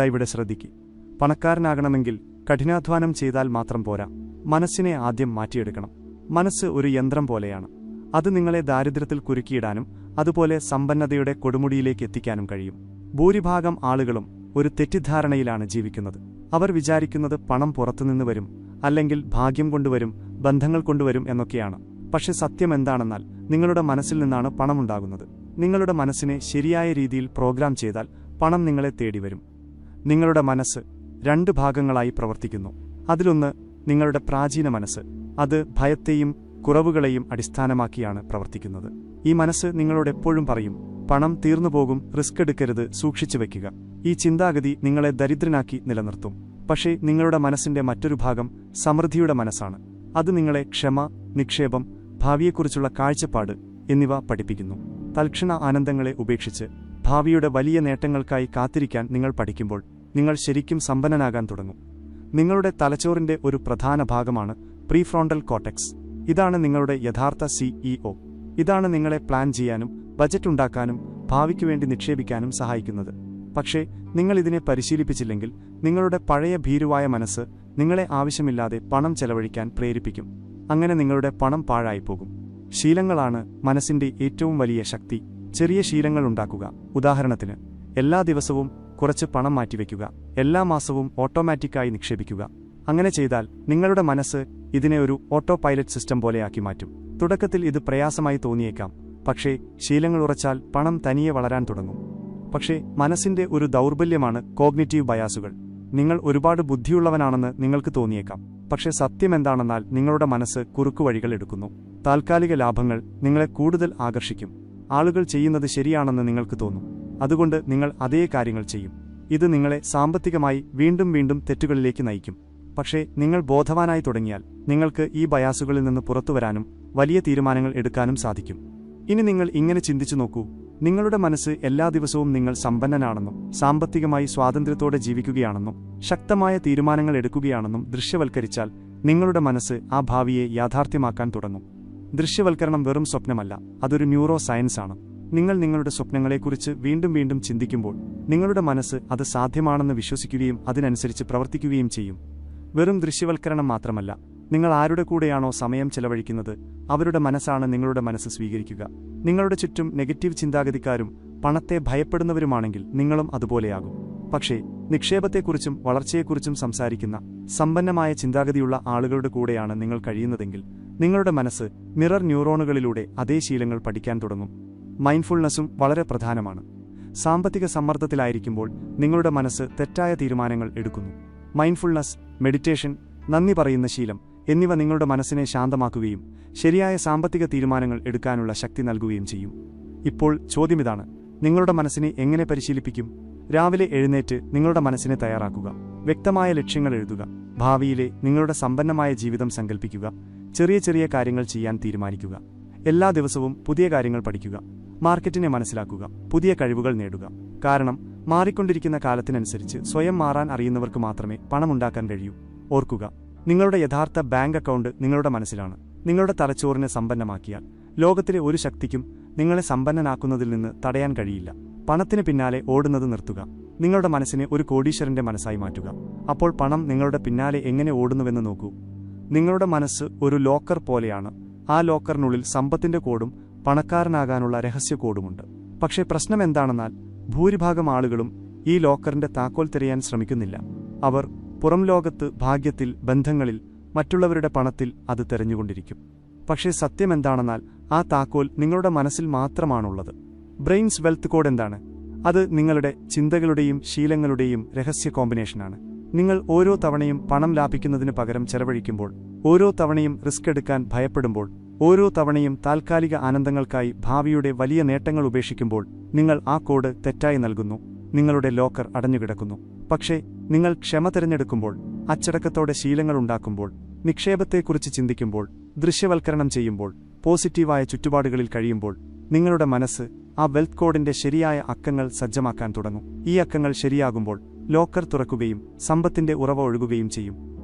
ഇവിടെ ശ്രദ്ധിക്കുക. പണക്കാരനാകണമെങ്കിൽ കഠിനാധ്വാനം ചെയ്താൽ മാത്രം പോരാ, മനസ്സിനെ ആദ്യം മാറ്റിയെടുക്കണം. മനസ്സ് ഒരു യന്ത്രം പോലെയാണ്. അത് നിങ്ങളെ ദാരിദ്ര്യത്തിൽ കുരുക്കിയിടാനും അതുപോലെ സമ്പന്നതയുടെ കൊടുമുടിയിലേക്ക് എത്തിക്കാനും കഴിയും. ഭൂരിഭാഗം ആളുകളും ഒരു തെറ്റിദ്ധാരണയിലാണ് ജീവിക്കുന്നത്. അവർ വിചാരിക്കുന്നത് പണം പുറത്തുനിന്ന് വരും, അല്ലെങ്കിൽ ഭാഗ്യം കൊണ്ടുവരും, ബന്ധങ്ങൾ കൊണ്ടുവരും എന്നൊക്കെയാണ്. പക്ഷെ സത്യം എന്താണെന്നാൽ നിങ്ങളുടെ മനസ്സിൽ നിന്നാണ് പണമുണ്ടാകുന്നത്. നിങ്ങളുടെ മനസ്സിനെ ശരിയായ രീതിയിൽ പ്രോഗ്രാം ചെയ്താൽ പണം നിങ്ങളെ തേടിവരും. നിങ്ങളുടെ മനസ്സ് 2 ഭാഗങ്ങളായി പ്രവർത്തിക്കുന്നു. അതിലൊന്ന് നിങ്ങളുടെ പ്രാചീന മനസ്സ്. അത് ഭയത്തെയും കുറവുകളെയും അടിസ്ഥാനമാക്കിയാണ് പ്രവർത്തിക്കുന്നത്. ഈ മനസ്സ് നിങ്ങളോട് എപ്പോഴും പറയും, പണം തീർന്നുപോകും, റിസ്ക് എടുക്കരുത്, സൂക്ഷിച്ചു വയ്ക്കുക. ഈ ചിന്താഗതി നിങ്ങളെ ദരിദ്രനാക്കി നിലനിർത്തും. പക്ഷേ നിങ്ങളുടെ മനസ്സിന്റെ മറ്റൊരു ഭാഗം സമൃദ്ധിയുടെ മനസ്സാണ്. അത് നിങ്ങളെ ക്ഷമ, നിക്ഷേപം, ഭാവിയെക്കുറിച്ചുള്ള കാഴ്ചപ്പാട് എന്നിവ പഠിപ്പിക്കുന്നു. തൽക്ഷണ ആനന്ദങ്ങളെ ഉപേക്ഷിച്ച് ഭാവിയുടെ വലിയ നേട്ടങ്ങൾക്കായി കാത്തിരിക്കാൻ നിങ്ങൾ പഠിക്കുമ്പോൾ നിങ്ങൾ ശരിക്കും സമ്പന്നനാകാൻ തുടങ്ങും. നിങ്ങളുടെ തലച്ചോറിന്റെ ഒരു പ്രധാന ഭാഗമാണ് പ്രീഫ്രോണ്ടൽ കോർട്ടെക്സ്. ഇതാണ് നിങ്ങളുടെ യഥാർത്ഥ CEO. ഇതാണ് നിങ്ങളെ പ്ലാൻ ചെയ്യാനും ബജറ്റ് ഉണ്ടാക്കാനും ഭാവിക്ക് വേണ്ടി നിക്ഷേപിക്കാനും സഹായിക്കുന്നത്. പക്ഷേ നിങ്ങൾ ഇതിനെ പരിശീലിപ്പിച്ചില്ലെങ്കിൽ നിങ്ങളുടെ പഴയ ഭീരുവായ മനസ്സ് നിങ്ങളെ ആവശ്യമില്ലാതെ പണം ചെലവഴിക്കാൻ പ്രേരിപ്പിക്കും. അങ്ങനെ നിങ്ങളുടെ പണം പാഴായിപ്പോകും. ശീലങ്ങളാണ് മനസ്സിന്റെ ഏറ്റവും വലിയ ശക്തി. ചെറിയ ശീലങ്ങൾ ഉണ്ടാക്കുക. ഉദാഹരണത്തിന്, എല്ലാ ദിവസവും കുറച്ച് പണം മാറ്റിവെക്കുക. എല്ലാ മാസവും ഓട്ടോമാറ്റിക്കായി നിക്ഷേപിക്കുക. അങ്ങനെ ചെയ്താൽ നിങ്ങളുടെ മനസ്സ് ഇതിനെ ഒരു ഓട്ടോ പൈലറ്റ് സിസ്റ്റം പോലെയാക്കി മാറ്റും. തുടക്കത്തിൽ ഇത് പ്രയാസമായി തോന്നിയേക്കാം, പക്ഷേ ശീലങ്ങൾ ഉറച്ചാൽ പണം തനിയെ വളരാൻ തുടങ്ങും. പക്ഷേ മനസ്സിന്റെ ഒരു ദൗർബല്യമാണ് കോഗ്നിറ്റീവ് ബയാസുകൾ. നിങ്ങൾ ഒരുപാട് ബുദ്ധിയുള്ളവനാണെന്ന് നിങ്ങൾക്ക് തോന്നിയേക്കാം, പക്ഷേ സത്യമെന്താണെന്നാൽ നിങ്ങളുടെ മനസ്സ് കുറുക്കുവഴികൾ എടുക്കുന്നു. താൽക്കാലിക ലാഭങ്ങൾ നിങ്ങളെ കൂടുതൽ ആകർഷിക്കും. ആളുകൾ ചെയ്യുന്നത് ശരിയാണെന്ന് നിങ്ങൾക്ക് തോന്നും, അതുകൊണ്ട് നിങ്ങൾ അതേ കാര്യങ്ങൾ ചെയ്യും. ഇത് നിങ്ങളെ സാമ്പത്തികമായി വീണ്ടും വീണ്ടും തെറ്റുകളിലേക്ക് നയിക്കും. പക്ഷേ നിങ്ങൾ ബോധവാനായി തുടങ്ങിയാൽ നിങ്ങൾക്ക് ഈ ബയാസുകളിൽ നിന്ന് പുറത്തുവരാനും വലിയ തീരുമാനങ്ങൾ എടുക്കാനും സാധിക്കും. ഇനി നിങ്ങൾ ഇങ്ങനെ ചിന്തിച്ചു നോക്കൂ, നിങ്ങളുടെ മനസ്സ് എല്ലാ ദിവസവും നിങ്ങൾ സമ്പന്നനാണെന്നും സാമ്പത്തികമായി സ്വാതന്ത്ര്യത്തോടെ ജീവിക്കുകയാണെന്നും ശക്തമായ തീരുമാനങ്ങൾ എടുക്കുകയാണെന്നും ദൃശ്യവൽക്കരിച്ചാൽ നിങ്ങളുടെ മനസ്സ് ആ ഭാവിയെ യാഥാർത്ഥ്യമാക്കാൻ തുടങ്ങും. ദൃശ്യവൽക്കരണം വെറും സ്വപ്നമല്ല, അതൊരു ന്യൂറോ സയൻസ് ആണ്. നിങ്ങൾ നിങ്ങളുടെ സ്വപ്നങ്ങളെക്കുറിച്ച് വീണ്ടും വീണ്ടും ചിന്തിക്കുമ്പോൾ നിങ്ങളുടെ മനസ്സ് അത് സാധ്യമാണെന്ന് വിശ്വസിക്കുകയും അതിനനുസരിച്ച് പ്രവർത്തിക്കുകയും ചെയ്യും. വെറും ദൃശ്യവൽക്കരണം മാത്രമല്ല, നിങ്ങൾ ആരുടെ കൂടെയാണോ സമയം ചെലവഴിക്കുന്നത് അവരുടെ മനസ്സാണ് നിങ്ങളുടെ മനസ്സ് സ്വീകരിക്കുക. നിങ്ങളുടെ ചുറ്റും നെഗറ്റീവ് ചിന്താഗതിക്കാരും പണത്തെ ഭയപ്പെടുന്നവരുമാണെങ്കിൽ നിങ്ങളും അതുപോലെയാകും. പക്ഷേ നിക്ഷേപത്തെക്കുറിച്ചും വളർച്ചയെക്കുറിച്ചും സംസാരിക്കുന്ന സമ്പന്നമായ ചിന്താഗതിയുള്ള ആളുകളുടെ കൂടെയാണ് നിങ്ങൾ കഴിയുന്നതെങ്കിൽ നിങ്ങളുടെ മനസ്സ് മിറർ ന്യൂറോണുകളിലൂടെ അതേ ശീലങ്ങൾ പഠിക്കാൻ തുടങ്ങും. മൈൻഡ്ഫുൾനെസ്സും വളരെ പ്രധാനമാണ്. സാമ്പത്തിക സമ്മർദ്ദത്തിലായിരിക്കുമ്പോൾ നിങ്ങളുടെ മനസ്സ് തെറ്റായ തീരുമാനങ്ങൾ എടുക്കുന്നു. മൈൻഡ്ഫുൾനെസ്, മെഡിറ്റേഷൻ, നന്ദി പറയുന്ന ശീലം എന്നിവ നിങ്ങളുടെ മനസ്സിനെ ശാന്തമാക്കുകയും ശരിയായ സാമ്പത്തിക തീരുമാനങ്ങൾ എടുക്കാനുള്ള ശക്തി നൽകുകയും ചെയ്യും. ഇപ്പോൾ ചോദ്യമിതാണ്, നിങ്ങളുടെ മനസ്സിനെ എങ്ങനെ പരിശീലിപ്പിക്കും? രാവിലെ എഴുന്നേറ്റ് നിങ്ങളുടെ മനസ്സിനെ തയ്യാറാക്കുക. വ്യക്തമായ ലക്ഷ്യങ്ങൾ എഴുതുക. ഭാവിയിലെ നിങ്ങളുടെ സമ്പന്നമായ ജീവിതം സങ്കല്പിക്കുക. ചെറിയ ചെറിയ കാര്യങ്ങൾ ചെയ്യാൻ തീരുമാനിക്കുക. എല്ലാ ദിവസവും പുതിയ കാര്യങ്ങൾ പഠിക്കുക. മാർക്കറ്റിനെ മനസ്സിലാക്കുക. പുതിയ കഴിവുകൾ നേടുക. കാരണം മാറിക്കൊണ്ടിരിക്കുന്ന കാലത്തിനനുസരിച്ച് സ്വയം മാറാൻ അറിയുന്നവർക്ക് മാത്രമേ പണമുണ്ടാക്കാൻ കഴിയൂ. ഓർക്കുക, നിങ്ങളുടെ യഥാർത്ഥ ബാങ്ക് അക്കൗണ്ട് നിങ്ങളുടെ മനസ്സിലാണ്. നിങ്ങളുടെ തലച്ചോറിനെ സമ്പന്നമാക്കിയാൽ ലോകത്തിലെ ഒരു ശക്തിക്കും നിങ്ങളെ സമ്പന്നനാക്കുന്നതിൽ നിന്ന് തടയാൻ കഴിയില്ല. പണത്തിന് പിന്നാലെ ഓടുന്നത് നിർത്തുക. നിങ്ങളുടെ മനസ്സിനെ ഒരു കോടീശ്വരന്റെ മനസ്സായി മാറ്റുക. അപ്പോൾ പണം നിങ്ങളുടെ പിന്നാലെ എങ്ങനെ ഓടുന്നുവെന്ന് നോക്കൂ. നിങ്ങളുടെ മനസ്സ് ഒരു ലോക്കർ പോലെയാണ്. ആ ലോക്കറിനുള്ളിൽ സമ്പത്തിന്റെ കോഡും പണക്കാരനാകാനുള്ള രഹസ്യ കോഡുമുണ്ട്. പക്ഷേ പ്രശ്നം എന്താണെന്നാൽ ഭൂരിഭാഗം ആളുകളും ഈ ലോക്കറിന്റെ താക്കോൽ തിരയാൻ ശ്രമിക്കുന്നില്ല. അവർ പുറം ലോകത്ത്, ഭാഗ്യത്തിൽ, ബന്ധങ്ങളിൽ, മറ്റുള്ളവരുടെ പണത്തിൽ അത് തെരഞ്ഞുകൊണ്ടിരിക്കും. പക്ഷേ സത്യമെന്താണെന്നാൽ ആ താക്കോൽ നിങ്ങളുടെ മനസ്സിൽ മാത്രമാണുള്ളത്. ബ്രെയിൻസ് വെൽത്ത് കോഡ് എന്താണ്? അത് നിങ്ങളുടെ ചിന്തകളുടെയും ശീലങ്ങളുടെയും രഹസ്യ കോമ്പിനേഷനാണ്. നിങ്ങൾ ഓരോ തവണയും പണം ലാഭിക്കുന്നതിന് പകരം ചെലവഴിക്കുമ്പോൾ, ഓരോ തവണയും റിസ്ക് എടുക്കാൻ ഭയപ്പെടുമ്പോൾ, ഓരോ തവണയും താൽക്കാലിക ആനന്ദങ്ങൾക്കായി ഭാവിയുടെ വലിയ നേട്ടങ്ങൾ ഉപേക്ഷിക്കുമ്പോൾ നിങ്ങൾ ആ കോഡ് തെറ്റായി നൽകുന്നു. നിങ്ങളുടെ ലോക്കർ അടഞ്ഞുകിടക്കുന്നു. പക്ഷേ നിങ്ങൾ ക്ഷമ തിരഞ്ഞെടുക്കുമ്പോൾ, അച്ചടക്കത്തോടെ ശീലങ്ങൾ ഉണ്ടാക്കുമ്പോൾ, നിക്ഷേപത്തെക്കുറിച്ച് ചിന്തിക്കുമ്പോൾ, ദൃശ്യവൽക്കരണം ചെയ്യുമ്പോൾ, പോസിറ്റീവായ ചുറ്റുപാടുകളിൽ കഴിയുമ്പോൾ നിങ്ങളുടെ മനസ്സ് ആ വെൽത്ത് കോഡിന്റെ ശരിയായ അക്കങ്ങൾ സജ്ജമാക്കാൻ തുടങ്ങും. ഈ അക്കങ്ങൾ ശരിയാകുമ്പോൾ ലോക്കർ തുറക്കുകയും സമ്പത്തിന്റെ ഉറവ ഒഴുകുകയും ചെയ്യും.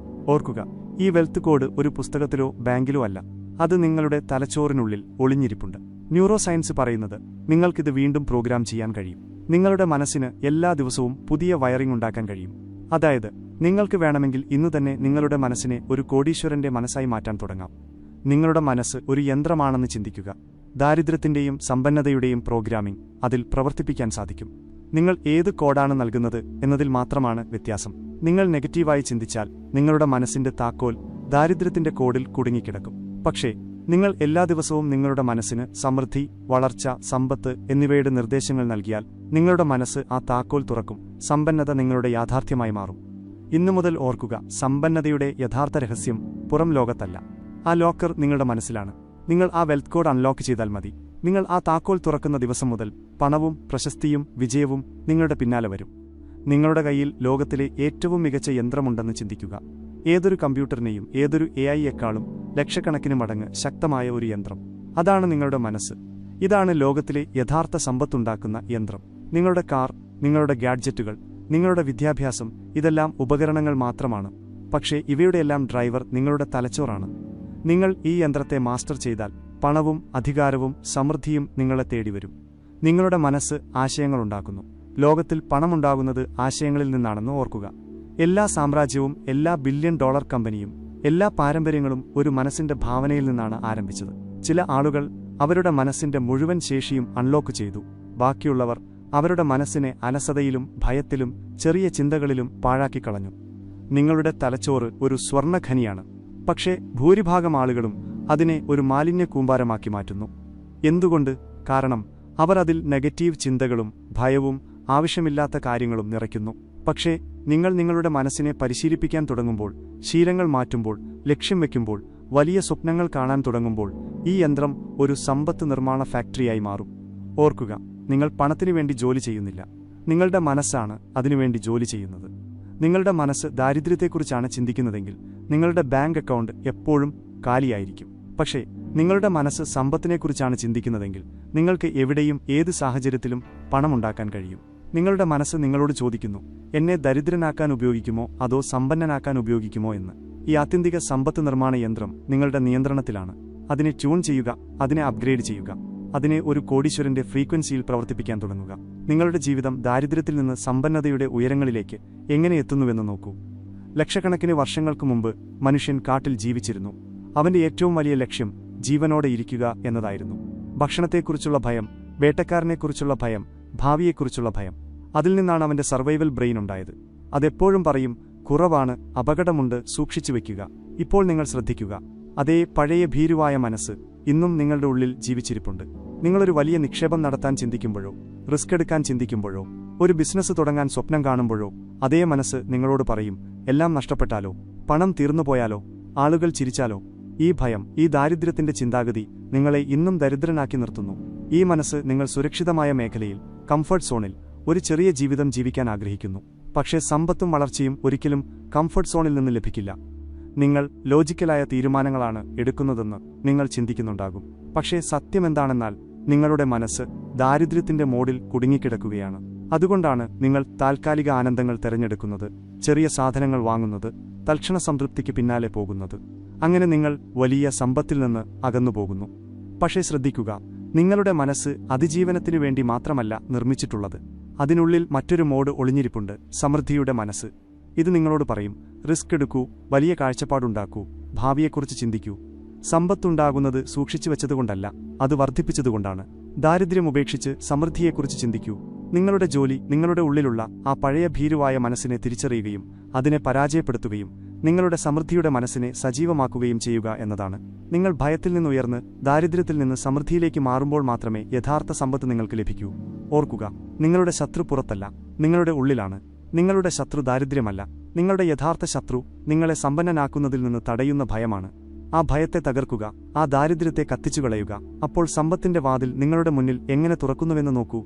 ഓർക്കുക, ഈ വെൽത്ത് കോഡ് ഒരു പുസ്തകത്തിലോ ബാങ്കിലോ അല്ല. അത് നിങ്ങളുടെ തലച്ചോറിനുള്ളിൽ ഒളിഞ്ഞിരിപ്പുണ്ട്. ന്യൂറോ സയൻസ് പറയുന്നത് നിങ്ങൾക്കിത് വീണ്ടും പ്രോഗ്രാം ചെയ്യാൻ കഴിയും. നിങ്ങളുടെ മനസ്സിന് എല്ലാ ദിവസവും പുതിയ വയറിംഗ് ഉണ്ടാക്കാൻ കഴിയും. അതായത് നിങ്ങൾക്ക് വേണമെങ്കിൽ ഇന്നു തന്നെ നിങ്ങളുടെ മനസ്സിനെ ഒരു കോടീശ്വരന്റെ മനസ്സായി മാറ്റാൻ തുടങ്ങാം. നിങ്ങളുടെ മനസ്സ് ഒരു യന്ത്രമാണെന്ന് ചിന്തിക്കുക. ദാരിദ്ര്യത്തിന്റെയും സമ്പന്നതയുടെയും പ്രോഗ്രാമിംഗ് അതിൽ പ്രവർത്തിപ്പിക്കാൻ സാധിക്കും. നിങ്ങൾ ഏത് കോഡാണ് നൽകുന്നത് എന്നതിൽ മാത്രമാണ് വ്യത്യാസം. നിങ്ങൾ നെഗറ്റീവായി ചിന്തിച്ചാൽ നിങ്ങളുടെ മനസ്സിന്റെ താക്കോൽ ദാരിദ്ര്യത്തിന്റെ കോഡിൽ കുടുങ്ങിക്കിടക്കും. പക്ഷേ നിങ്ങൾ എല്ലാ ദിവസവും നിങ്ങളുടെ മനസ്സിന് സമൃദ്ധി, വളർച്ച, സമ്പത്ത് എന്നിവയുടെ നിർദ്ദേശങ്ങൾ നൽകിയാൽ നിങ്ങളുടെ മനസ്സ് ആ താക്കോൽ തുറക്കും. സമ്പന്നത നിങ്ങളുടെ യാഥാർത്ഥ്യമായി മാറും. ഇന്നു മുതൽ ഓർക്കുക, സമ്പന്നതയുടെ യഥാർത്ഥ രഹസ്യം പുറം ലോകത്തല്ല, ആ ലോക്കർ നിങ്ങളുടെ മനസ്സിലാണ്. നിങ്ങൾ ആ വെൽത്ത് കോഡ് അൺലോക്ക് ചെയ്താൽ മതി. നിങ്ങൾ ആ താക്കോൽ തുറക്കുന്ന ദിവസം മുതൽ പണവും പ്രശസ്തിയും വിജയവും നിങ്ങളുടെ പിന്നാലെ വരും. നിങ്ങളുടെ കയ്യിൽ ലോകത്തിലെ ഏറ്റവും മികച്ച യന്ത്രമുണ്ടെന്ന് ചിന്തിക്കുക. ഏതൊരു കമ്പ്യൂട്ടറിനെയും ഏതൊരു AI-യേക്കാളും ലക്ഷക്കണക്കിന് മടങ്ങ് ശക്തമായ ഒരു യന്ത്രം. അതാണ് നിങ്ങളുടെ മനസ്സ്. ഇതാണ് ലോകത്തിലെ യഥാർത്ഥ സമ്പത്തുണ്ടാക്കുന്ന യന്ത്രം. നിങ്ങളുടെ കാർ, നിങ്ങളുടെ ഗാഡ്ജറ്റുകൾ, നിങ്ങളുടെ വിദ്യാഭ്യാസം ഇതെല്ലാം ഉപകരണങ്ങൾ മാത്രമാണ്. പക്ഷേ ഇവയുടെയെല്ലാം ഡ്രൈവർ നിങ്ങളുടെ തലച്ചോറാണ്. നിങ്ങൾ ഈ യന്ത്രത്തെ മാസ്റ്റർ ചെയ്താൽ പണവും അധികാരവും സമൃദ്ധിയും നിങ്ങളെ തേടിവരും. നിങ്ങളുടെ മനസ്സ് ആശയങ്ങളുണ്ടാക്കുന്നു. ലോകത്തിൽ പണമുണ്ടാകുന്നത് ആശയങ്ങളിൽ നിന്നാണെന്ന് ഓർക്കുക. എല്ലാ സാമ്രാജ്യവും, എല്ലാ ബില്യൺ ഡോളർ കമ്പനിയും, എല്ലാ പാരമ്പര്യങ്ങളും ഒരു മനസ്സിന്റെ ഭാവനയിൽ നിന്നാണ് ആരംഭിച്ചത്. ചില ആളുകൾ അവരുടെ മനസ്സിന്റെ മുഴുവൻ ശേഷിയും അൺലോക്ക് ചെയ്തു. ബാക്കിയുള്ളവർ അവരുടെ മനസ്സിനെ അലസതയിലും ഭയത്തിലും ചെറിയ ചിന്തകളിലും പാഴാക്കിക്കളഞ്ഞു. നിങ്ങളുടെ തലച്ചോറ് ഒരു സ്വർണ്ണഖനിയാണ്. പക്ഷേ ഭൂരിഭാഗം ആളുകളും അതിനെ ഒരു മാലിന്യ കൂമ്പാരമാക്കി മാറ്റുന്നു. എന്തുകൊണ്ട്? കാരണം അവർ അതിൽ നെഗറ്റീവ് ചിന്തകളും ഭയവും ആവശ്യമില്ലാത്ത കാര്യങ്ങളും നിറയ്ക്കുന്നു. പക്ഷേ നിങ്ങൾ നിങ്ങളുടെ മനസ്സിനെ പരിശീലിപ്പിക്കാൻ തുടങ്ങുമ്പോൾ, ശീലങ്ങൾ മാറ്റുമ്പോൾ, ലക്ഷ്യം വയ്ക്കുമ്പോൾ, വലിയ സ്വപ്നങ്ങൾ കാണാൻ തുടങ്ങുമ്പോൾ ഈ യന്ത്രം ഒരു സമ്പത്ത് നിർമ്മാണ ഫാക്ടറിയായി മാറും. ഓർക്കുക, നിങ്ങൾ പണത്തിനു വേണ്ടി ജോലി ചെയ്യുന്നില്ല. നിങ്ങളുടെ മനസ്സാണ് അതിനുവേണ്ടി ജോലി ചെയ്യുന്നത്. നിങ്ങളുടെ മനസ്സ് ദാരിദ്ര്യത്തെക്കുറിച്ചാണ് ചിന്തിക്കുന്നതെങ്കിൽ നിങ്ങളുടെ ബാങ്ക് അക്കൗണ്ട് എപ്പോഴും കാലിയായിരിക്കും. പക്ഷേ നിങ്ങളുടെ മനസ്സ് സമ്പത്തിനെക്കുറിച്ചാണ് ചിന്തിക്കുന്നതെങ്കിൽ നിങ്ങൾക്ക് എവിടെയും ഏത് സാഹചര്യത്തിലും പണമുണ്ടാക്കാൻ കഴിയും. നിങ്ങളുടെ മനസ്സ് നിങ്ങളോട് ചോദിക്കുന്നു, എന്നെ ദരിദ്രനാക്കാൻ ഉപയോഗിക്കുമോ അതോ സമ്പന്നനാക്കാൻ ഉപയോഗിക്കുമോ എന്ന്. ഈ ആത്യന്തിക സമ്പത്ത് നിർമ്മാണ യന്ത്രം നിങ്ങളുടെ നിയന്ത്രണത്തിലാണ്. അതിനെ ട്യൂൺ ചെയ്യുക, അതിനെ അപ്ഗ്രേഡ് ചെയ്യുക, അതിനെ ഒരു കോടീശ്വരന്റെ ഫ്രീക്വൻസിയിൽ പ്രവർത്തിപ്പിക്കാൻ തുടങ്ങുക. നിങ്ങളുടെ ജീവിതം ദാരിദ്ര്യത്തിൽ നിന്ന് സമ്പന്നതയുടെ ഉയരങ്ങളിലേക്ക് എങ്ങനെ എത്തുന്നുവെന്ന് നോക്കൂ. ലക്ഷക്കണക്കിന് വർഷങ്ങൾക്ക് മുമ്പ് മനുഷ്യൻ കാട്ടിൽ ജീവിച്ചിരുന്നു. അവന്റെ ഏറ്റവും വലിയ ലക്ഷ്യം ജീവനോടെ ഇരിക്കുക എന്നതായിരുന്നു. ഭക്ഷണത്തെക്കുറിച്ചുള്ള ഭയം, വേട്ടക്കാരനെക്കുറിച്ചുള്ള ഭയം, ഭാവിയെക്കുറിച്ചുള്ള ഭയം. അതിൽ നിന്നാണ് അവന്റെ സർവൈവൽ ബ്രെയിൻ ഉണ്ടായത്. അതെപ്പോഴും പറയും, കുറവാണ്, അപകടമുണ്ട്, സൂക്ഷിച്ചു വയ്ക്കുക. ഇപ്പോൾ നിങ്ങൾ ശ്രദ്ധിക്കുക, അതേ പഴയ ഭീരുവായ മനസ്സ് ഇന്നും നിങ്ങളുടെ ഉള്ളിൽ ജീവിച്ചിരിപ്പുണ്ട്. നിങ്ങളൊരു വലിയ നിക്ഷേപം നടത്താൻ ചിന്തിക്കുമ്പോഴോ, റിസ്ക് എടുക്കാൻ ചിന്തിക്കുമ്പോഴോ, ഒരു ബിസിനസ് തുടങ്ങാൻ സ്വപ്നം കാണുമ്പോഴോ അതേ മനസ്സ് നിങ്ങളോട് പറയും, എല്ലാം നഷ്ടപ്പെട്ടാലോ, പണം തീർന്നുപോയാലോ, ആളുകൾ ചിരിച്ചാലോ. ഈ ഭയം, ഈ ദാരിദ്ര്യത്തിന്റെ ചിന്താഗതി നിങ്ങളെ ഇന്നും ദരിദ്രനാക്കി നിർത്തുന്നു. ഈ മനസ്സ് നിങ്ങൾ സുരക്ഷിതമായ മേഖലയിൽ, കംഫർട്ട് സോണിൽ ഒരു ചെറിയ ജീവിതം ജീവിക്കാൻ ആഗ്രഹിക്കുന്നു. പക്ഷേ സമ്പത്തും വളർച്ചയും ഒരിക്കലും കംഫർട്ട് സോണിൽ നിന്ന് ലഭിക്കില്ല. നിങ്ങൾ ലോജിക്കലായ തീരുമാനങ്ങളാണ് എടുക്കുന്നതെന്ന് നിങ്ങൾ ചിന്തിക്കുന്നുണ്ടാകും. പക്ഷേ സത്യമെന്താണെന്നാൽ നിങ്ങളുടെ മനസ്സ് ദാരിദ്ര്യത്തിന്റെ മോഡിൽ കുടുങ്ങിക്കിടക്കുകയാണ്. അതുകൊണ്ടാണ് നിങ്ങൾ താൽക്കാലിക ആനന്ദങ്ങൾ തിരഞ്ഞെടുക്കുന്നത്, ചെറിയ സാധനങ്ങൾ വാങ്ങുന്നത്, തൽക്ഷണ സംതൃപ്തിക്ക് പിന്നാലെ പോകുന്നത്. അങ്ങനെ നിങ്ങൾ വലിയ സമ്പത്തിൽ നിന്ന് അകന്നുപോകുന്നു. പക്ഷേ ശ്രദ്ധിക്കുക, നിങ്ങളുടെ മനസ്സ് അതിജീവനത്തിനു വേണ്ടി മാത്രമല്ല നിർമ്മിച്ചിട്ടുള്ളത്. അതിനുള്ളിൽ മറ്റൊരു മോഡ് ഒളിഞ്ഞിരിപ്പുണ്ട്, സമൃദ്ധിയുടെ മനസ്സ്. ഇത് നിങ്ങളോട് പറയും, റിസ്ക് എടുക്കൂ, വലിയ കാഴ്ചപ്പാടുണ്ടാക്കൂ, ഭാവിയെക്കുറിച്ച് ചിന്തിക്കൂ. സമ്പത്തുണ്ടാകുന്നത് സൂക്ഷിച്ചു വെച്ചതുകൊണ്ടല്ല, അത് വർദ്ധിപ്പിച്ചതുകൊണ്ടാണ്. ദാരിദ്ര്യം ഉപേക്ഷിച്ച് സമൃദ്ധിയെക്കുറിച്ച് ചിന്തിക്കൂ. നിങ്ങളുടെ ജോലി നിങ്ങളുടെ ഉള്ളിലുള്ള ആ പഴയ ഭീരുവായ മനസ്സിനെ തിരിച്ചറിയുകയും അതിനെ പരാജയപ്പെടുത്തുകയും നിങ്ങളുടെ സമൃദ്ധിയുടെ മനസ്സിനെ സജീവമാക്കുകയും ചെയ്യുക എന്നതാണ്. നിങ്ങൾ ഭയത്തിൽ നിന്നുയർന്ന് ദാരിദ്ര്യത്തിൽ നിന്ന് സമൃദ്ധിയിലേക്ക് മാറുമ്പോൾ മാത്രമേ യഥാർത്ഥ സമ്പത്ത് നിങ്ങൾക്ക് ലഭിക്കൂ. ഓർക്കുക, നിങ്ങളുടെ ശത്രു പുറത്തല്ല, നിങ്ങളുടെ ഉള്ളിലാണ്. നിങ്ങളുടെ ശത്രു ദാരിദ്ര്യമല്ല. നിങ്ങളുടെ യഥാർത്ഥ ശത്രു നിങ്ങളെ സമ്പന്നനാക്കുന്നതിൽ നിന്ന് തടയുന്ന ഭയമാണ്. ആ ഭയത്തെ തകർക്കുക, ആ ദാരിദ്ര്യത്തെ കത്തിച്ചുകളയുക. അപ്പോൾ സമ്പത്തിന്റെ വാതിൽ നിങ്ങളുടെ മുന്നിൽ എങ്ങനെ തുറക്കുന്നുവെന്ന് നോക്കൂ.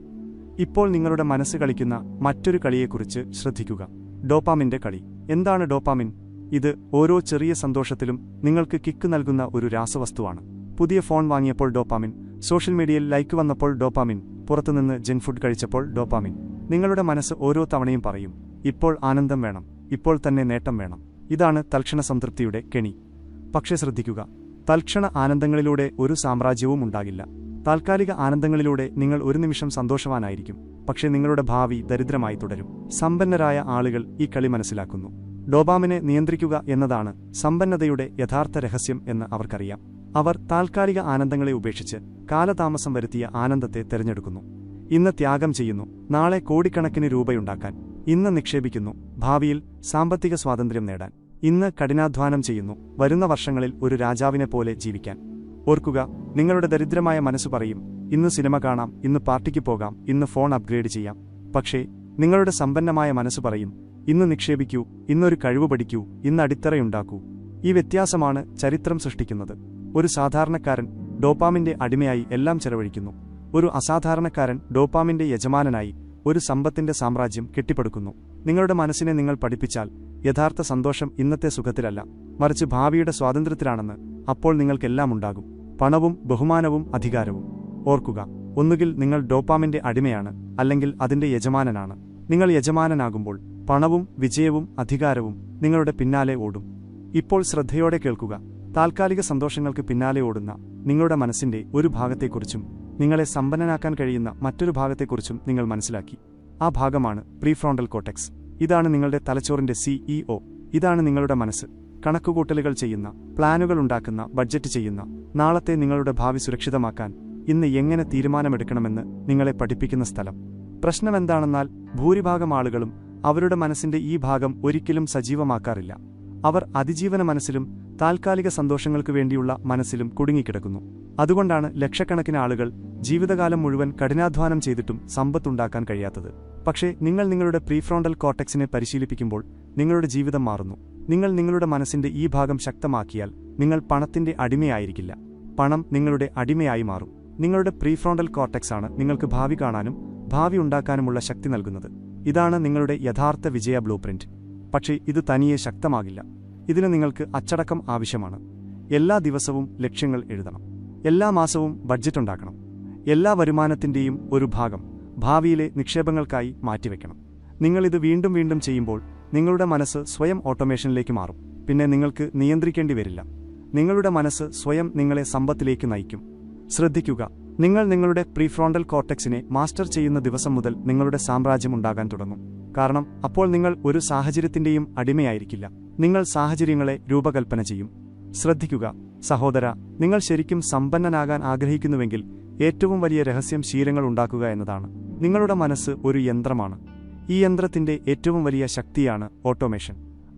ഇപ്പോൾ നിങ്ങളുടെ മനസ്സ് കളിക്കുന്ന മറ്റൊരു കളിയെക്കുറിച്ച് ശ്രദ്ധിക്കുക, ഡോപാമിന്റെ കളി. എന്താണ് ഡോപാമിൻ? ഇത് ഓരോ ചെറിയ സന്തോഷത്തിലും നിങ്ങൾക്ക് കിക്ക് നൽകുന്ന ഒരു രാസവസ്തുവാണ്. പുതിയ ഫോൺ വാങ്ങിയപ്പോൾ ഡോപാമിൻ, സോഷ്യൽ മീഡിയയിൽ ലൈക്ക് വന്നപ്പോൾ ഡോപാമിൻ, പുറത്തുനിന്ന് ജങ്ക് ഫുഡ് കഴിച്ചപ്പോൾ ഡോപാമിൻ. നിങ്ങളുടെ മനസ്സ് ഓരോ തവണയും പറയും, ഇപ്പോൾ ആനന്ദം വേണം, ഇപ്പോൾ തന്നെ നേട്ടം വേണം. ഇതാണ് തൽക്ഷണ സംതൃപ്തിയുടെ കെണി. പക്ഷേ ശ്രദ്ധിക്കുക, തൽക്ഷണ ആനന്ദങ്ങളിലൂടെ ഒരു സാമ്രാജ്യവും ഉണ്ടാകില്ല. താൽക്കാലിക ആനന്ദങ്ങളിലൂടെ നിങ്ങൾ ഒരു നിമിഷം സന്തോഷവാനായിരിക്കും, പക്ഷേ നിങ്ങളുടെ ഭാവി ദരിദ്രമായി തുടരും. സമ്പന്നരായ ആളുകൾ ഈ കളി മനസ്സിലാക്കുന്നു. ഡോപാമിനെ നിയന്ത്രിക്കുക എന്നതാണ് സമ്പന്നതയുടെ യഥാർത്ഥ രഹസ്യം എന്ന് അവർക്കറിയാം. അവർ താൽക്കാലിക ആനന്ദങ്ങളെ ഉപേക്ഷിച്ച് കാലതാമസം വരുത്തിയ ആനന്ദത്തെ തിരഞ്ഞെടുക്കുന്നു. ഇന്ന് ത്യാഗം ചെയ്യുന്നു, നാളെ കോടിക്കണക്കിന് രൂപയുണ്ടാക്കാൻ. ഇന്ന് നിക്ഷേപിക്കുന്നു, ഭാവിയിൽ സാമ്പത്തിക സ്വാതന്ത്ര്യം നേടാൻ. ഇന്ന് കഠിനാധ്വാനം ചെയ്യുന്നു, വരുന്ന വർഷങ്ങളിൽ ഒരു രാജാവിനെ പോലെ ജീവിക്കാൻ. ഓർക്കുക, നിങ്ങളുടെ ദരിദ്രമായ മനസ്സ് പറയും, ഇന്ന് സിനിമ കാണാം, ഇന്ന് പാർട്ടിക്ക് പോകാം, ഇന്ന് ഫോൺ അപ്ഗ്രേഡ് ചെയ്യാം. പക്ഷേ നിങ്ങളുടെ സമ്പന്നമായ മനസ്സ് പറയും, ഇന്ന് നിക്ഷേപിക്കൂ, ഇന്നൊരു കഴിവ് പഠിക്കൂ, ഇന്ന് അടിത്തറയുണ്ടാക്കൂ. ഈ വ്യത്യാസമാണ് ചരിത്രം സൃഷ്ടിക്കുന്നത്. ഒരു സാധാരണക്കാരൻ ഡോപാമിന്റെ അടിമയായി എല്ലാം ചെലവഴിക്കുന്നു. ഒരു അസാധാരണക്കാരൻ ഡോപാമിന്റെ യജമാനനായി ഒരു സമ്പത്തിന്റെ സാമ്രാജ്യം കെട്ടിപ്പടുക്കുന്നു. നിങ്ങളുടെ മനസ്സിനെ നിങ്ങൾ പഠിപ്പിച്ചാൽ യഥാർത്ഥ സന്തോഷം ഇന്നത്തെ സുഖത്തിലല്ല, മറിച്ച് ഭാവിയുടെ സ്വാതന്ത്ര്യത്തിലാണെന്ന്, അപ്പോൾ നിങ്ങൾക്കെല്ലാം ഉണ്ടാകും: പണവും ബഹുമാനവും അധികാരവും. ഓർക്കുക, ഒന്നുകിൽ നിങ്ങൾ ഡോപാമിന്റെ അടിമയാണ്, അല്ലെങ്കിൽ അതിന്റെ യജമാനനാണ്. നിങ്ങൾ യജമാനനാകുമ്പോൾ പണവും വിജയവും അധികാരവും നിങ്ങളുടെ പിന്നാലെ ഓടും. ഇപ്പോൾ ശ്രദ്ധയോടെ കേൾക്കുക. താൽക്കാലിക സന്തോഷങ്ങൾക്ക് പിന്നാലെ ഓടുന്ന നിങ്ങളുടെ മനസ്സിന്റെ ഒരു ഭാഗത്തെക്കുറിച്ചും നിങ്ങളെ സമ്പന്നനാക്കാൻ കഴിയുന്ന മറ്റൊരു ഭാഗത്തെക്കുറിച്ചും നിങ്ങൾ മനസ്സിലാക്കി. ആ ഭാഗമാണ് പ്രീഫ്രോണ്ടൽ കോർട്ടെക്സ്. ഇതാണ് നിങ്ങളുടെ തലച്ചോറിന്റെ CEO. ഇതാണ് നിങ്ങളുടെ മനസ്സ്. കണക്കുകൂട്ടലുകൾ ചെയ്യുന്ന, പ്ലാനുകൾ ഉണ്ടാക്കുന്ന, ബഡ്ജറ്റ് ചെയ്യുന്ന, നാളത്തെ നിങ്ങളുടെ ഭാവി സുരക്ഷിതമാക്കാൻ ഇന്ന് എങ്ങനെ തീരുമാനമെടുക്കണമെന്ന് നിങ്ങളെ പഠിപ്പിക്കുന്ന സ്ഥലം. പ്രശ്നമെന്താണെന്നാൽ ഭൂരിഭാഗം ആളുകളും അവരുടെ മനസ്സിന്റെ ഈ ഭാഗം ഒരിക്കലും സജീവമാക്കാറില്ല. അവർ അതിജീവന മനസ്സിലും താൽക്കാലിക സന്തോഷങ്ങൾക്കു വേണ്ടിയുള്ള മനസ്സിലും കുടുങ്ങിക്കിടക്കുന്നു. അതുകൊണ്ടാണ് ലക്ഷക്കണക്കിന് ആളുകൾ ജീവിതകാലം മുഴുവൻ കഠിനാധ്വാനം ചെയ്തിട്ടും സമ്പത്തുണ്ടാക്കാൻ കഴിയാത്തത്. പക്ഷേ നിങ്ങൾ നിങ്ങളുടെ പ്രീഫ്രോണ്ടൽ കോർട്ടെക്സിനെ പരിശീലിപ്പിക്കുമ്പോൾ നിങ്ങളുടെ ജീവിതം മാറുന്നു. നിങ്ങൾ നിങ്ങളുടെ മനസ്സിന്റെ ഈ ഭാഗം ശക്തമാക്കിയാൽ നിങ്ങൾ പണത്തിന്റെ അടിമയായിരിക്കില്ല, പണം നിങ്ങളുടെ അടിമയായി മാറും. നിങ്ങളുടെ പ്രീഫ്രോണ്ടൽ കോർട്ടെക്സ് ആണ് നിങ്ങൾക്ക് ഭാവി കാണാനും ഭാവി ഉണ്ടാക്കാനുമുള്ള ശക്തി നൽകുന്നത്. ഇതാണ് നിങ്ങളുടെ യഥാർത്ഥ വിജയ ബ്ലൂപ്രിന്റ്. പക്ഷേ ഇത് തനിയെ ശക്തമാകില്ല. ഇതിന് നിങ്ങൾക്ക് അച്ചടക്കം ആവശ്യമാണ്. എല്ലാ ദിവസവും ലക്ഷ്യങ്ങൾ എഴുതണം. എല്ലാ മാസവും ബഡ്ജറ്റ് ഉണ്ടാക്കണം. എല്ലാ വരുമാനത്തിന്റെയും ഒരു ഭാഗം ഭാവിയിലെ നിക്ഷേപങ്ങൾക്കായി മാറ്റിവെക്കണം. നിങ്ങളിത് വീണ്ടും വീണ്ടും ചെയ്യുമ്പോൾ നിങ്ങളുടെ മനസ്സ് സ്വയം ഓട്ടോമേഷനിലേക്ക് മാറും. പിന്നെ നിങ്ങൾക്ക് നിയന്ത്രിക്കേണ്ടി വരില്ല. നിങ്ങളുടെ മനസ്സ് സ്വയം നിങ്ങളെ സമ്പത്തിലേക്ക് നയിക്കും. ശ്രദ്ധിക്കുക, നിങ്ങൾ നിങ്ങളുടെ പ്രീഫ്രോണ്ടൽ കോർട്ടെക്സിനെ മാസ്റ്റർ ചെയ്യുന്ന ദിവസം മുതൽ നിങ്ങളുടെ സാമ്രാജ്യം ഉണ്ടാകാൻ തുടങ്ങും. കാരണം അപ്പോൾ നിങ്ങൾ ഒരു സാഹചര്യത്തിന്റെയും അടിമയായിരിക്കില്ല. നിങ്ങൾ സാഹചര്യങ്ങളെ രൂപകൽപ്പന ചെയ്യും. ശ്രദ്ധിക്കുക സഹോദര, നിങ്ങൾ ശരിക്കും സമ്പന്നനാകാൻ ആഗ്രഹിക്കുന്നുവെങ്കിൽ ഏറ്റവും വലിയ രഹസ്യം ശീലങ്ങൾ ഉണ്ടാക്കുക എന്നതാണ്. നിങ്ങളുടെ മനസ്സ് ഒരു യന്ത്രമാണ്. ഈ യന്ത്രത്തിന്റെ ഏറ്റവും വലിയ ശക്തിയാണ് ഓട്ടോമേഷൻ.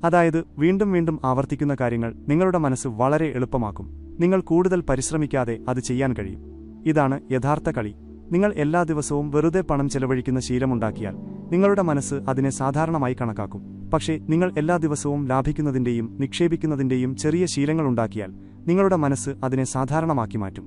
അതായത് വീണ്ടും വീണ്ടും ആവർത്തിക്കുന്ന കാര്യങ്ങൾ നിങ്ങളുടെ മനസ്സ് വളരെ എളുപ്പമാക്കും. നിങ്ങൾ കൂടുതൽ പരിശ്രമിക്കാതെ അത് ചെയ്യാൻ കഴിയും. ഇതാണ് യഥാർത്ഥ കളി. നിങ്ങൾ എല്ലാ ദിവസവും വെറുതെ പണം ചെലവഴിക്കുന്ന ശീലമുണ്ടാക്കിയാൽ നിങ്ങളുടെ മനസ്സ് അതിനെ സാധാരണമായി കണക്കാക്കും. പക്ഷേ നിങ്ങൾ എല്ലാ ദിവസവും ലാഭിക്കുന്നതിന്റെയും നിക്ഷേപിക്കുന്നതിന്റെയും ചെറിയ ശീലങ്ങളുണ്ടാക്കിയാൽ നിങ്ങളുടെ മനസ്സ് അതിനെ സാധാരണമാക്കി മാറ്റും.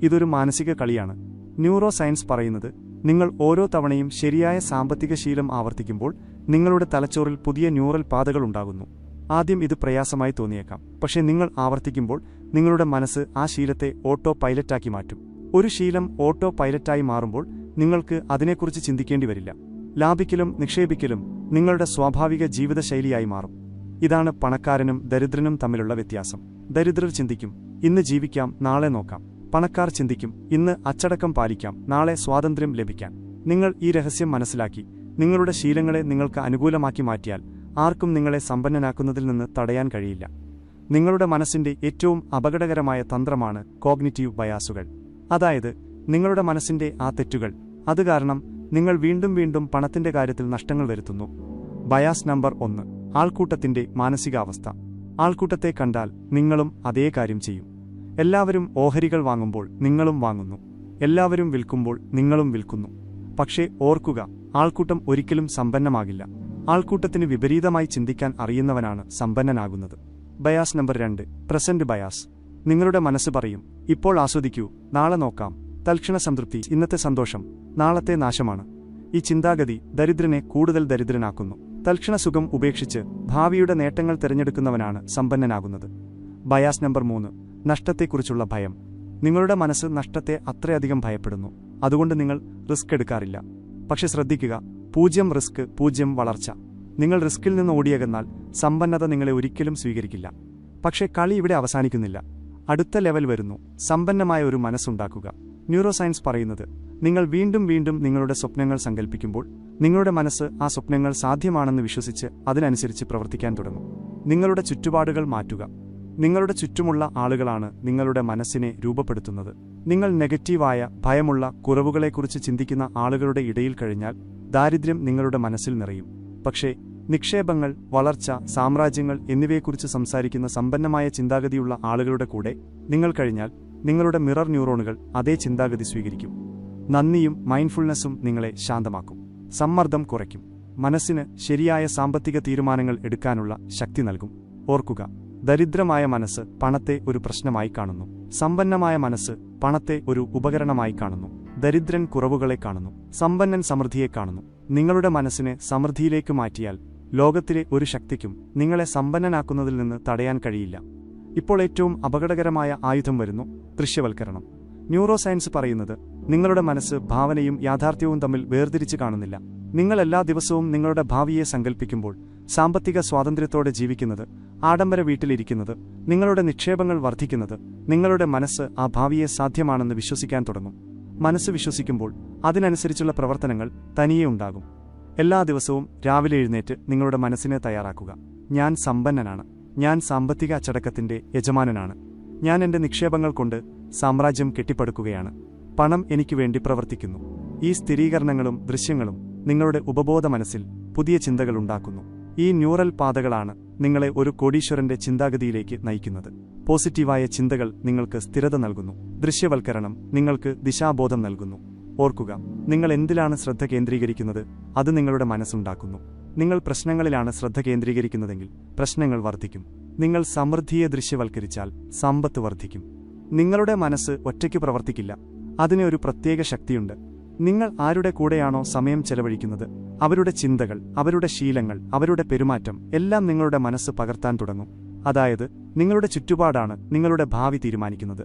ഇതൊരു മാനസിക കളിയാണ്. ന്യൂറോ സയൻസ് പറയുന്നത്, നിങ്ങൾ ഓരോ തവണയും ശരിയായ സാമ്പത്തിക ശീലം ആവർത്തിക്കുമ്പോൾ നിങ്ങളുടെ തലച്ചോറിൽ പുതിയ ന്യൂറൽ പാതകൾ ഉണ്ടാകുന്നു. ആദ്യം ഇത് പ്രയാസമായി തോന്നിയേക്കാം, പക്ഷേ നിങ്ങൾ ആവർത്തിക്കുമ്പോൾ നിങ്ങളുടെ മനസ്സ് ആ ശീലത്തെ ഓട്ടോ പൈലറ്റാക്കി മാറ്റും. ഒരു ശീലം ഓട്ടോ പൈലറ്റായി മാറുമ്പോൾ നിങ്ങൾക്ക് അതിനെക്കുറിച്ച് ചിന്തിക്കേണ്ടി വരില്ല. ലാഭിക്കലും നിക്ഷേപിക്കലും നിങ്ങളുടെ സ്വാഭാവിക ജീവിതശൈലിയായി മാറും. ഇതാണ് പണക്കാരനും ദരിദ്രനും തമ്മിലുള്ള വ്യത്യാസം. ദരിദ്രർ ചിന്തിക്കും, ഇന്ന് ജീവിക്കാം, നാളെ നോക്കാം. പണക്കാർ ചിന്തിക്കും, ഇന്ന് അച്ചടക്കം പാലിക്കാം, നാളെ സ്വാതന്ത്ര്യം ലഭിക്കാൻ. നിങ്ങൾ ഈ രഹസ്യം മനസ്സിലാക്കി നിങ്ങളുടെ ശീലങ്ങളെ നിങ്ങൾക്ക് അനുകൂലമാക്കി മാറ്റിയാൽ ആർക്കും നിങ്ങളെ സമ്പന്നനാക്കുന്നതിൽ നിന്ന് തടയാൻ കഴിയില്ല. നിങ്ങളുടെ മനസ്സിന്റെ ഏറ്റവും അപകടകരമായ തന്ത്രമാണ് കോഗ്നിറ്റീവ് ബയാസുകൾ. അതായത് നിങ്ങളുടെ മനസ്സിന്റെ ആ തെറ്റുകൾ. അത് കാരണം നിങ്ങൾ വീണ്ടും വീണ്ടും പണത്തിന്റെ കാര്യത്തിൽ നഷ്ടങ്ങൾ വരുത്തുന്നു. ബയാസ് നമ്പർ 1, ആൾക്കൂട്ടത്തിന്റെ മാനസികാവസ്ഥ. ആൾക്കൂട്ടത്തെ കണ്ടാൽ നിങ്ങളും അതേ കാര്യം ചെയ്യും. എല്ലാവരും ഓഹരികൾ വാങ്ങുമ്പോൾ നിങ്ങളും വാങ്ങുന്നു. എല്ലാവരും വിൽക്കുമ്പോൾ നിങ്ങളും വിൽക്കുന്നു. പക്ഷേ ഓർക്കുക, ആൾക്കൂട്ടം ഒരിക്കലും സമ്പന്നമാകില്ല. ആൾക്കൂട്ടത്തിന് വിപരീതമായി ചിന്തിക്കാൻ അറിയുന്നവനാണ് സമ്പന്നനാകുന്നത്. Bias number 2, present bias. നിങ്ങളുടെ മനസ്സ് പറയും, ഇപ്പോൾ ആസ്വദിക്കൂ, നാളെ നോക്കാം. തൽക്ഷണ സംതൃപ്തി ഇന്നത്തെ സന്തോഷം, നാളത്തെ നാശമാണ്. ഈ ചിന്താഗതി ദരിദ്രനെ കൂടുതൽ ദരിദ്രനാക്കുന്നു. തൽക്ഷണ സുഖം ഉപേക്ഷിച്ച് ഭാവിയുടെ നേട്ടങ്ങൾ തിരഞ്ഞെടുക്കുന്നവനാണ് സമ്പന്നനാകുന്നത്. ബയാസ് നമ്പർ 3, നഷ്ടത്തെക്കുറിച്ചുള്ള ഭയം. നിങ്ങളുടെ മനസ്സ് നഷ്ടത്തെ അത്രയധികം ഭയപ്പെടുന്നു. അതുകൊണ്ട് നിങ്ങൾ റിസ്ക് എടുക്കാറില്ല. പക്ഷെ ശ്രദ്ധിക്കുക, 0 റിസ്ക് 0 വളർച്ച. നിങ്ങൾ റിസ്കിൽ നിന്ന് ഓടിയകന്നാൽ സമ്പന്നത നിങ്ങളെ ഒരിക്കലും സ്വീകരിക്കില്ല. പക്ഷേ കളി ഇവിടെ അവസാനിക്കുന്നില്ല. അടുത്ത ലെവൽ വരുന്നു. സമ്പന്നമായ ഒരു മനസ്സുണ്ടാക്കുക. ന്യൂറോ സയൻസ് പറയുന്നത്, നിങ്ങൾ വീണ്ടും വീണ്ടും നിങ്ങളുടെ സ്വപ്നങ്ങൾ സങ്കല്പിക്കുമ്പോൾ നിങ്ങളുടെ മനസ്സ് ആ സ്വപ്നങ്ങൾ സാധ്യമാണെന്ന് വിശ്വസിച്ച് അതിനനുസരിച്ച് പ്രവർത്തിക്കാൻ തുടങ്ങും. നിങ്ങളുടെ ചുറ്റുപാടുകൾ മാറ്റുക. നിങ്ങളുടെ ചുറ്റുമുള്ള ആളുകളാണ് നിങ്ങളുടെ മനസ്സിനെ രൂപപ്പെടുത്തുന്നത്. നിങ്ങൾ നെഗറ്റീവായ, ഭയമുള്ള, കുറവുകളെക്കുറിച്ച് ചിന്തിക്കുന്ന ആളുകളുടെ ഇടയിൽ കഴിഞ്ഞാൽ ദാരിദ്ര്യം നിങ്ങളുടെ മനസ്സിൽ നിറയും. പക്ഷേ നിക്ഷേപങ്ങൾ, വളർച്ച, സാമ്രാജ്യങ്ങൾ എന്നിവയെക്കുറിച്ച് സംസാരിക്കുന്ന സമ്പന്നമായ ചിന്താഗതിയുള്ള ആളുകളുടെ കൂടെ നിങ്ങൾ കഴിഞ്ഞാൽ നിങ്ങളുടെ മിറർ ന്യൂറോണുകൾ അതേ ചിന്താഗതി സ്വീകരിക്കും. നന്ദിയും മൈൻഡ്ഫുൾനെസ്സും നിങ്ങളെ ശാന്തമാക്കും, സമ്മർദ്ദം കുറയ്ക്കും, മനസ്സിന് ശരിയായ സാമ്പത്തിക തീരുമാനങ്ങൾ എടുക്കാനുള്ള ശക്തി നൽകും. ഓർക്കുക, ദരിദ്രമായ മനസ്സ് പണത്തെ ഒരു പ്രശ്നമായി കാണുന്നു. സമ്പന്നമായ മനസ്സ് പണത്തെ ഒരു ഉപകരണമായി കാണുന്നു. ദരിദ്രൻ കുറവുകളെ കാണുന്നു, സമ്പന്നൻ സമൃദ്ധിയെ കാണുന്നു. നിങ്ങളുടെ മനസ്സിനെ സമൃദ്ധിയിലേക്ക് മാറ്റിയാൽ ലോകത്തിലെ ഒരു ശക്തിക്കും നിങ്ങളെ സമ്പന്നനാക്കുന്നതിൽ നിന്ന് തടയാൻ കഴിയില്ല. ഇപ്പോൾ ഏറ്റവും അപകടകരമായ ആയുധം വരുന്നു: ദൃശ്യവൽക്കരണം. ന്യൂറോ സയൻസ് പറയുന്നത്, നിങ്ങളുടെ മനസ്സ് ഭാവനയും യാഥാർത്ഥ്യവും തമ്മിൽ വേർതിരിച്ച് കാണുന്നില്ല. നിങ്ങൾ എല്ലാ ദിവസവും നിങ്ങളുടെ ഭാവിയെ സങ്കല്പിക്കുമ്പോൾ, സാമ്പത്തിക സ്വാതന്ത്ര്യത്തോടെ ജീവിക്കുന്നത്, ആഡംബര വീട്ടിലിരിക്കുന്നത്, നിങ്ങളുടെ നിക്ഷേപങ്ങൾ വർദ്ധിക്കുന്നത്, നിങ്ങളുടെ മനസ്സ് ആ ഭാവിയെ സാധ്യമാണെന്ന് വിശ്വസിക്കാൻ തുടങ്ങും. മനസ്സ് വിശ്വസിക്കുമ്പോൾ അതിനനുസരിച്ചുള്ള പ്രവർത്തനങ്ങൾ തനിയെ ഉണ്ടാകും. എല്ലാ ദിവസവും രാവിലെ എഴുന്നേറ്റ് നിങ്ങളുടെ മനസ്സിനെ തയ്യാറാക്കുക: ഞാൻ സമ്പന്നനാണ്, ഞാൻ സാമ്പത്തിക അച്ചടക്കത്തിന്റെ യജമാനനാണ്, ഞാൻ എന്റെ നിക്ഷേപങ്ങൾ കൊണ്ട് സാമ്രാജ്യം കെട്ടിപ്പടുക്കുകയാണ്, പണം എനിക്ക് വേണ്ടി പ്രവർത്തിക്കുന്നു. ഈ സ്ഥിരീകരണങ്ങളും ദൃശ്യങ്ങളും നിങ്ങളുടെ ഉപബോധ മനസ്സിൽ പുതിയ ചിന്തകൾ ഉണ്ടാക്കുന്നു. ഈ ന്യൂറൽ പാതകളാണ് നിങ്ങളെ ഒരു കോടീശ്വരന്റെ ചിന്താഗതിയിലേക്ക് നയിക്കുന്നത്. പോസിറ്റീവായ ചിന്തകൾ നിങ്ങൾക്ക് സ്ഥിരത നൽകുന്നു. ദൃശ്യവൽക്കരണം നിങ്ങൾക്ക് ദിശാബോധം നൽകുന്നു. ഓർക്കുക, നിങ്ങൾ എന്തിലാണ് ശ്രദ്ധ കേന്ദ്രീകരിക്കുന്നത് അത് നിങ്ങളുടെ മനസ്സുണ്ടാക്കുന്നു. നിങ്ങൾ പ്രശ്നങ്ങളിലാണ് ശ്രദ്ധ കേന്ദ്രീകരിക്കുന്നതെങ്കിൽ പ്രശ്നങ്ങൾ വർദ്ധിക്കും. നിങ്ങൾ സമൃദ്ധിയെ ദൃശ്യവൽക്കരിച്ചാൽ സമ്പത്ത് വർദ്ധിക്കും. നിങ്ങളുടെ മനസ്സ് ഒറ്റയ്ക്ക് പ്രവർത്തിക്കില്ല, അതിന് ഒരു പ്രത്യേക ശക്തിയുണ്ട്. നിങ്ങൾ ആരുടെ കൂടെയാണോ സമയം ചെലവഴിക്കുന്നത്, അവരുടെ ചിന്തകൾ, അവരുടെ ശീലങ്ങൾ, അവരുടെ പെരുമാറ്റം എല്ലാം നിങ്ങളുടെ മനസ്സ് പകർത്താൻ തുടങ്ങും. അതായത് നിങ്ങളുടെ ചുറ്റുപാടാണ് നിങ്ങളുടെ ഭാവി തീരുമാനിക്കുന്നത്.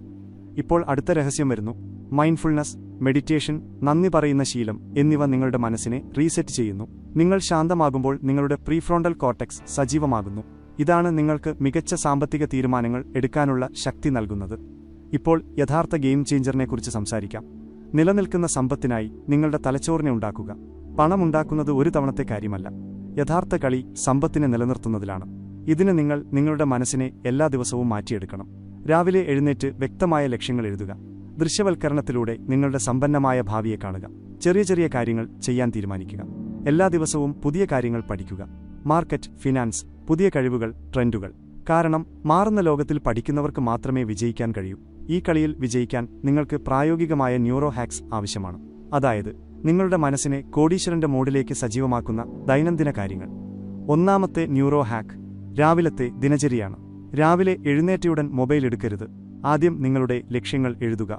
ഇപ്പോൾ അടുത്ത രഹസ്യം വരുന്നു: മൈൻഡ്ഫുൾനെസ്, മെഡിറ്റേഷൻ, നന്ദി പറയുന്ന ശീലം എന്നിവ നിങ്ങളുടെ മനസ്സിനെ റീസെറ്റ് ചെയ്യുന്നു. നിങ്ങൾ ശാന്തമാകുമ്പോൾ നിങ്ങളുടെ പ്രീഫ്രോണ്ടൽ കോർട്ടെക്സ് സജീവമാകുന്നു. ഇതാണ് നിങ്ങൾക്ക് മികച്ച സാമ്പത്തിക തീരുമാനങ്ങൾ എടുക്കാനുള്ള ശക്തി നൽകുന്നത്. ഇപ്പോൾ യഥാർത്ഥ ഗെയിം ചേഞ്ചറിനെക്കുറിച്ച് സംസാരിക്കാം. നിലനിൽക്കുന്ന സമ്പത്തിനായി നിങ്ങളുടെ തലച്ചോറിനെ ഉണ്ടാക്കുക. പണമുണ്ടാക്കുന്നത് ഒരു തവണത്തെ കാര്യമല്ല. യഥാർത്ഥ കളി സമ്പത്തിനെ നിലനിർത്തുന്നതിലാണ്. ഇതിന് നിങ്ങൾ നിങ്ങളുടെ മനസ്സിനെ എല്ലാ ദിവസവും മാറ്റിയെടുക്കണം. രാവിലെ എഴുന്നേറ്റ് വ്യക്തമായ ലക്ഷ്യങ്ങൾ എഴുതുക. ദൃശ്യവൽക്കരണത്തിലൂടെ നിങ്ങളുടെ സമ്പന്നമായ ഭാവിയെ കാണുക. ചെറിയ ചെറിയ കാര്യങ്ങൾ ചെയ്യാൻ തീരുമാനിക്കുക. എല്ലാ ദിവസവും പുതിയ കാര്യങ്ങൾ പഠിക്കുക. മാർക്കറ്റ്, ഫിനാൻസ്, പുതിയ കഴിവുകൾ, ട്രെൻഡുകൾ. കാരണം മാറുന്ന ലോകത്തിൽ പഠിക്കുന്നവർക്ക് മാത്രമേ വിജയിക്കാൻ കഴിയൂ. ഈ കളിയിൽ വിജയിക്കാൻ നിങ്ങൾക്ക് പ്രായോഗികമായ ന്യൂറോ ഹാക്സ് ആവശ്യമാണ്. അതായത് നിങ്ങളുടെ മനസ്സിനെ കോടീശ്വരന്റെ മോഡിലേക്ക് സജീവമാക്കുന്ന ദൈനംദിന കാര്യങ്ങൾ. ഒന്നാമത്തെ ന്യൂറോ ഹാക്ക് രാവിലത്തെ ദിനചര്യയാണ്. രാവിലെ എഴുന്നേറ്റയുടൻ മൊബൈൽ എടുക്കരുത്. ആദ്യം നിങ്ങളുടെ ലക്ഷ്യങ്ങൾ എഴുതുക.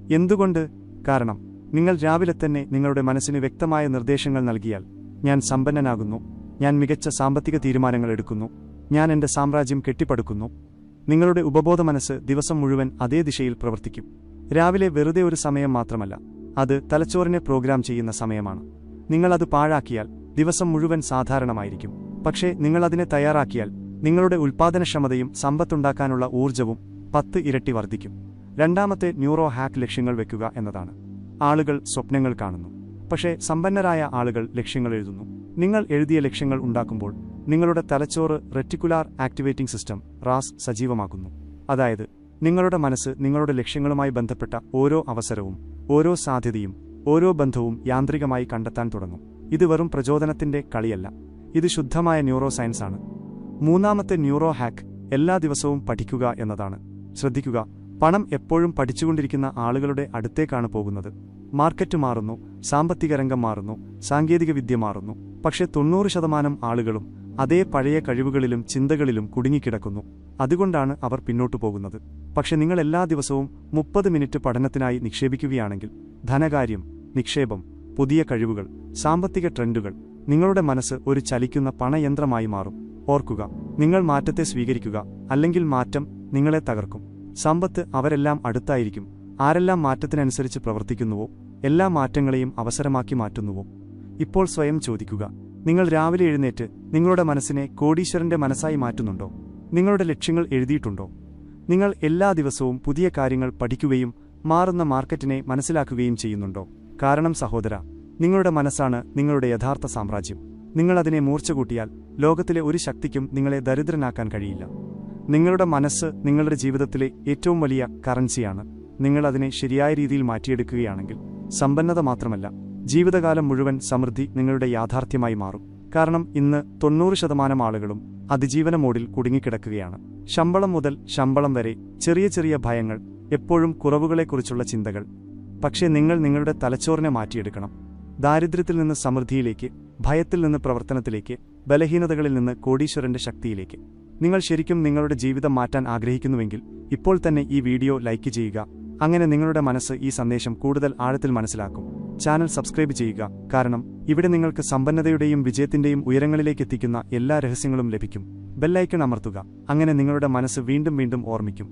എന്തുകൊണ്ട്? കാരണം നിങ്ങൾ രാവിലെ തന്നെ നിങ്ങളുടെ മനസ്സിന് വ്യക്തമായ നിർദ്ദേശങ്ങൾ നൽകിയാൽ, ഞാൻ സമ്പന്നനാകുന്നു, ഞാൻ മികച്ച സാമ്പത്തിക തീരുമാനങ്ങൾ എടുക്കുന്നു, ഞാൻ എന്റെ സാമ്രാജ്യം കെട്ടിപ്പടുക്കുന്നു, നിങ്ങളുടെ ഉപബോധ മനസ്സ് ദിവസം മുഴുവൻ അതേ ദിശയിൽ പ്രവർത്തിക്കും. രാവിലെ വെറുതെ ഒരു സമയം മാത്രമല്ല, അത് തലച്ചോറിനെ പ്രോഗ്രാം ചെയ്യുന്ന സമയമാണ്. നിങ്ങളത് പാഴാക്കിയാൽ ദിവസം മുഴുവൻ സാധാരണമായിരിക്കും. പക്ഷേ നിങ്ങളതിനെ തയ്യാറാക്കിയാൽ നിങ്ങളുടെ ഉൽപ്പാദനക്ഷമതയും സമ്പത്തുണ്ടാക്കാനുള്ള ഊർജ്ജവും 10 ഇരട്ടി വർദ്ധിക്കും. രണ്ടാമത്തെ ന്യൂറോ ഹാക്ക് ലക്ഷ്യങ്ങൾ വെക്കുക എന്നതാണ്. ആളുകൾ സ്വപ്നങ്ങൾ കാണുന്നു, പക്ഷേ സമ്പന്നരായ ആളുകൾ ലക്ഷ്യങ്ങൾ എഴുതുന്നു. നിങ്ങൾ എഴുതിയ ലക്ഷ്യങ്ങൾ ഉണ്ടാക്കുമ്പോൾ നിങ്ങളുടെ തലച്ചോറ് റെറ്റിക്കുലാർ ആക്ടിവേറ്റിംഗ് സിസ്റ്റം റാസ് സജീവമാക്കുന്നു. അതായത് നിങ്ങളുടെ മനസ്സ് നിങ്ങളുടെ ലക്ഷ്യങ്ങളുമായി ബന്ധപ്പെട്ട ഓരോ അവസരവും, ഓരോ സാധ്യതയും, ഓരോ ബന്ധവും യാന്ത്രികമായി കണ്ടെത്താൻ തുടങ്ങും. ഇത് വെറും പ്രചോദനത്തിന്റെ കളിയല്ല, ഇത് ശുദ്ധമായ ന്യൂറോ സയൻസ് ആണ്. മൂന്നാമത്തെ ന്യൂറോ ഹാക്ക് എല്ലാ ദിവസവും പഠിക്കുക എന്നതാണ്. ശ്രദ്ധിക്കുക, പണം എപ്പോഴും പഠിച്ചുകൊണ്ടിരിക്കുന്ന ആളുകളുടെ അടുത്തേക്കാണ് പോകുന്നത്. മാർക്കറ്റ് മാറുന്നു, സാമ്പത്തിക രംഗം മാറുന്നു, സാങ്കേതികവിദ്യ മാറുന്നു, പക്ഷേ 90% ആളുകളും അതേ പഴയ കഴിവുകളിലും ചിന്തകളിലും കുടുങ്ങിക്കിടക്കുന്നു. അതുകൊണ്ടാണ് അവർ പിന്നോട്ടു പോകുന്നത്. പക്ഷെ നിങ്ങൾ എല്ലാ ദിവസവും 30 മിനിറ്റ് പഠനത്തിനായി നിക്ഷേപിക്കുകയാണെങ്കിൽ, ധനകാര്യം, നിക്ഷേപം, പുതിയ കഴിവുകൾ, സാമ്പത്തിക ട്രെൻഡുകൾ, നിങ്ങളുടെ മനസ്സ് ഒരു ചലിക്കുന്ന പണയന്ത്രമായി മാറും. ഓർക്കുക, നിങ്ങൾ മാറ്റത്തെ സ്വീകരിക്കുക, അല്ലെങ്കിൽ മാറ്റം നിങ്ങളെ തകർക്കും. സമ്പത്ത് അവരെല്ലാം അടുത്തായിരിക്കും. ആരെല്ലാം മാറ്റത്തിനനുസരിച്ച് പ്രവർത്തിക്കുന്നുവോ, എല്ലാ മാറ്റങ്ങളെയും അവസരമാക്കി മാറ്റുന്നുവോ. ഇപ്പോൾ സ്വയം ചോദിക്കുക, നിങ്ങൾ രാവിലെ എഴുന്നേറ്റ് നിങ്ങളുടെ മനസ്സിനെ കോടീശ്വരന്റെ മനസ്സായി മാറ്റുന്നുണ്ടോ? നിങ്ങളുടെ ലക്ഷ്യങ്ങൾ എഴുതിയിട്ടുണ്ടോ? നിങ്ങൾ എല്ലാ ദിവസവും പുതിയ കാര്യങ്ങൾ പഠിക്കുകയും മാറുന്ന മാർക്കറ്റിനെ മനസ്സിലാക്കുകയും ചെയ്യുന്നുണ്ടോ? കാരണം സഹോദര, നിങ്ങളുടെ മനസ്സാണ് നിങ്ങളുടെ യഥാർത്ഥ സാമ്രാജ്യം. നിങ്ങളതിനെ മൂർച്ച കൂട്ടിയാൽ ലോകത്തിലെ ഒരു ശക്തിക്കും നിങ്ങളെ ദരിദ്രനാക്കാൻ കഴിയില്ല. നിങ്ങളുടെ മനസ്സ് നിങ്ങളുടെ ജീവിതത്തിലെ ഏറ്റവും വലിയ കറൻസിയാണ്. നിങ്ങളതിനെ ശരിയായ രീതിയിൽ മാറ്റിയെടുക്കുകയാണെങ്കിൽ സമ്പന്നത മാത്രമല്ല, ജീവിതകാലം മുഴുവൻ സമൃദ്ധി നിങ്ങളുടെ യാഥാർത്ഥ്യമായി മാറും. കാരണം ഇന്ന് 90% ആളുകളും അതിജീവന മോഡിൽ കുടുങ്ങിക്കിടക്കുകയാണ്. ശമ്പളം മുതൽ ശമ്പളം വരെ ചെറിയ ചെറിയ ഭയങ്ങൾ, എപ്പോഴും കുറവുകളെക്കുറിച്ചുള്ള ചിന്തകൾ. പക്ഷേ നിങ്ങൾ നിങ്ങളുടെ തലച്ചോറിനെ മാറ്റിയെടുക്കണം. ദാരിദ്ര്യത്തിൽ നിന്ന് സമൃദ്ധിയിലേക്ക്, ഭയത്തിൽ നിന്ന് പ്രവർത്തനത്തിലേക്ക്, ബലഹീനതകളിൽ നിന്ന് കോടീശ്വരന്റെ ശക്തിയിലേക്ക്. നിങ്ങൾ ശരിക്കും നിങ്ങളുടെ ജീവിതം മാറ്റാൻ ആഗ്രഹിക്കുന്നുവെങ്കിൽ ഇപ്പോൾ തന്നെ ഈ വീഡിയോ ലൈക്ക് ചെയ്യുക. അങ്ങനെ നിങ്ങളുടെ മനസ്സ് ഈ സന്ദേശം കൂടുതൽ ആഴത്തിൽ മനസ്സിലാക്കും. ചാനൽ സബ്സ്ക്രൈബ് ചെയ്യുക, കാരണം ഇവിടെ നിങ്ങൾക്ക് സമ്പന്നതയുടെയും വിജയത്തിന്റെയും ഉയരങ്ങളിലേക്ക് എത്തിക്കുന്ന എല്ലാ രഹസ്യങ്ങളും ലഭിക്കും. ബെല്ലൈക്കൺ അമർത്തുക, അങ്ങനെ നിങ്ങളുടെ മനസ്സ് വീണ്ടും വീണ്ടും ഓർമ്മിക്കും.